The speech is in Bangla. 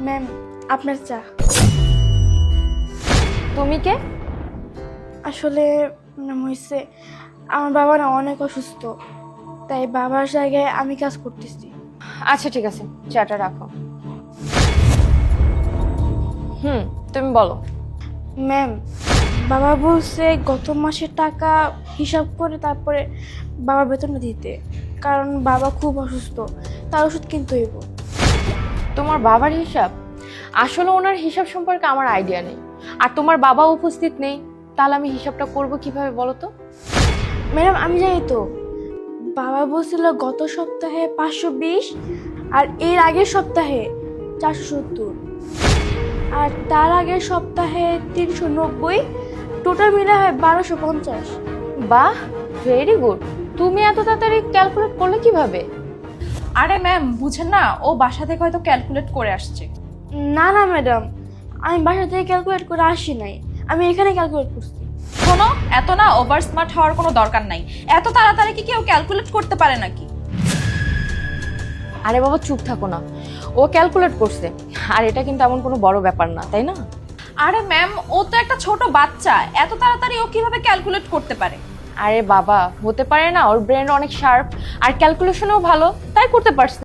ম্যাম আপনার চা। তুমি কে? আসলে ম্যাম হয়েছে আমার বাবা না অনেক অসুস্থ, তাই বাবার জায়গায় আমি কাজ করতেছি। আচ্ছা ঠিক আছে, চাটা রাখো। তুমি বলো। ম্যাম বাবা বলছে গত মাসের টাকা হিসাব করে তারপরে বাবার বেতনটা দিতে, কারণ বাবা খুব অসুস্থ, তার ওষুধ কিনতে হইব। তোমার বাবার হিসাব? আসলে ওনার হিসাব সম্পর্কে আমার আইডিয়া নেই, আর তোমার বাবা উপস্থিত নেই, তাহলে আমি হিসাবটা করব কিভাবে বলো তো? ম্যাডাম আমি জানি তো, বাবা বলছিল গত সপ্তাহে 520 আর এর আগের সপ্তাহে 470 আর তার আগের সপ্তাহে 390, টোটাল মিলে হয় 1250। বাহ, ভেরি গুড। তুমি এত তাড়াতাড়ি ক্যালকুলেট করলে কিভাবে? আরে ম্যাম বুঝেন না, ও বাসা থেকে হয়তো ক্যালকুলেট করে আসছে। না না ম্যাডাম, আমি বাসা থেকে ক্যালকুলেট করে আসি নাই, আমি এখানে ক্যালকুলেট করছি। শোনো, এত না ওভার স্মার্ট হওয়ার কোনো দরকার নাই। এত তাড়াতাড়ি কি কেউ ক্যালকুলেট করতে পারে নাকি? আরে বাবা চুপ থাকো না, ও ক্যালকুলেট করছে, আর এটা কিন্তু এমন কোনো বড় ব্যাপার না, তাই না? আরে ম্যাম, ও তো একটা ছোট বাচ্চা, এত তাড়াতাড়ি ও কিভাবে ক্যালকুলেট করতে পারে? আরে বাবা হতে পারে না, ওর ব্রেন অনেক শার্প আর ক্যালকুলেশনও ভালো, তাই করতে পারছে।